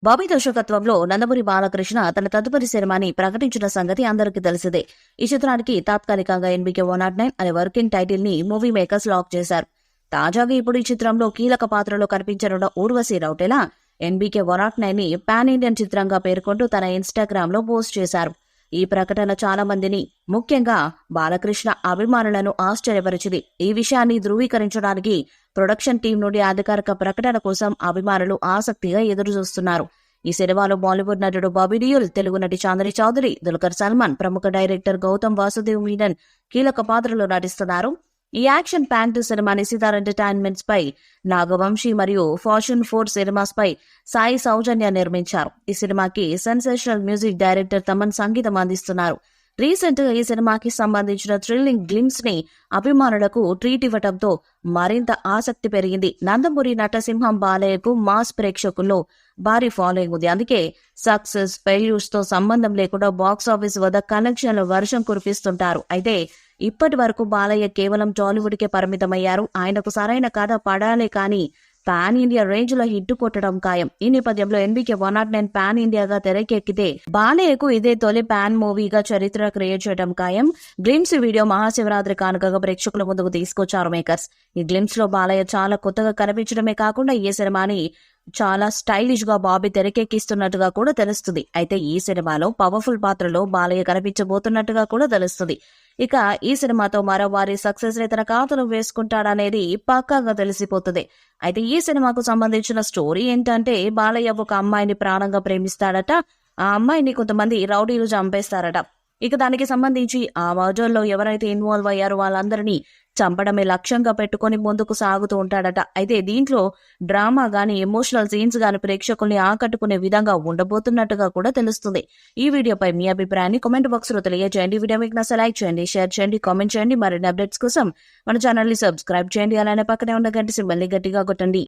బాబీ దర్శకత్వంలో నందమూరి బాలకృష్ణ తన తదుపరి సినిమాని ప్రకటించిన సంగతి అందరికీ తెలిసిందే. ఈ చిత్రానికి తాత్కాలికంగా ఎన్బీకే 109 అనే వర్కింగ్ టైటిల్ ని మూవీ మేకర్స్ లాక్ చేశారు. తాజాగా ఇప్పుడు ఈ చిత్రంలో కీలక పాత్రలో కనిపించనున్న ఊర్వశి రౌటేలా ఎన్బీకే 109 ని పాన్ ఇండియన్ చిత్రంగా పేర్కొంటూ తన ఇన్స్టాగ్రామ్ లో పోస్ట్ చేశారు. ఈ ప్రకటన చాలా మందిని, ముఖ్యంగా బాలకృష్ణ అభిమానులను ఆశ్చర్యపరిచింది. ఈ విషయాన్ని ధృవీకరించడానికి ప్రొడక్షన్ టీం నుండి అధికారిక ప్రకటన కోసం అభిమానులు ఆసక్తిగా ఎదురుచూస్తున్నారు. ఈ సినిమాలో బాలీవుడ్ నటుడు బాబీ డియోల్, తెలుగు నటి చాందిని చౌదరి, దుల్కర్ సల్మాన్, ప్రముఖ డైరెక్టర్ గౌతమ్ వాసుదేవ్ మీనన్ కీలక పాత్రలో నటిస్తున్నారు. ఈ యాక్షన్ ప్యాంట్ సినిమాని సితార్ ఎంటర్టైన్మెంట్స్ పై నాగవంశీ మరియు ఫార్చ్యూన్ 4 సినిమాస్ పై సాయి సౌజన్య నిర్మించారు. ఈ సినిమాకి సెన్సేషనల్ మ్యూజిక్ డైరెక్టర్ తమన్ సంగీతం అందిస్తున్నారు. రీసెంట్ గా ఈ సినిమాకి సంబంధించిన థ్రిల్లింగ్ గ్లిమ్స్ ని అభిమానులకు ట్రీట్ ఇవ్వడంతో మరింత ఆసక్తి పెరిగింది. నందమూరి నటసింహం బాలయ్యకు మాస్ ప్రేక్షకుల్లో భారీ ఫాలోయింగ్ ఉంది. అందుకే సక్సెస్, ఫెయిల్యూర్స్ తో సంబంధం లేకుండా బాక్స్ ఆఫీస్ వద్ద కలెక్షన్ల వర్షం కురిపిస్తుంటారు. అయితే ఇప్పటి వరకు బాలయ్య కేవలం టాలీవుడ్ కే పరిమితమయ్యారు. ఆయనకు సరైన కథ పడాలే కానీ పాన్ ఇండియా రేంజ్ లో హిట్ కొట్టడం ఖాయం. ఈ నేపథ్యంలో ఎన్బీకే 109 పాన్ ఇండియాగా తెరకెక్కితే బాలయ్యకు ఇదే తొలి పాన్ మూవీగా చరిత్ర క్రియేట్ చేయడం ఖాయం. గ్లిమ్స్ వీడియో మహాశివరాత్రి కానుకగా ప్రేక్షకుల ముందుకు తీసుకొచ్చారు మేకర్స్. ఈ గ్లిమ్స్ లో బాలయ్య చాలా కొత్తగా కనిపించడమే కాకుండా ఈ సినిమాని చాలా స్టైలిష్ గా బాబీ తెరకెక్కిస్తున్నట్టుగా కూడా తెలుస్తుంది. అయితే ఈ సినిమాలో పవర్ఫుల్ పాత్రలో బాలయ్య కనిపించబోతున్నట్టుగా కూడా తెలుస్తుంది. ఇక ఈ సినిమాతో మరో వారి సక్సెస్ ని తన ఖాతాలో వేసుకుంటాడనేది పక్కాగా తెలిసిపోతుంది. అయితే ఈ సినిమాకు సంబంధించిన స్టోరీ ఏంటంటే, బాలయ్య ఒక అమ్మాయిని ప్రాణంగా ప్రేమిస్తాడట. ఆ అమ్మాయిని కొంతమంది రౌడీలు చంపేస్తారట. ఇక దానికి సంబంధించి ఆ మర్డర్లో ఎవరైతే ఇన్వాల్వ్ అయ్యారో వాళ్ళందరినీ చంపడమే లక్ష్యంగా పెట్టుకుని ముందుకు సాగుతూ ఉంటాడట. అయితే దీంట్లో డ్రామా గాని, ఎమోషనల్ సీన్స్ గాని ప్రేక్షకుల్ని ఆకట్టుకునే విధంగా ఉండబోతున్నట్టుగా కూడా తెలుస్తుంది. ఈ వీడియోపై మీ అభిప్రాయాన్ని కామెంట్ బాక్స్ లో తెలియజేయండి. వీడియో మీకు నచ్చ లైక్ చేయండి, షేర్ చేయండి, కామెంట్ చేయండి. మరిన్ని అప్డేట్స్ కోసం మన ఛానల్ ని సబ్స్క్రైబ్ చేయండి. అలానే పక్కనే ఉన్న గంట సింబల్ ని గట్టిగా కొట్టండి.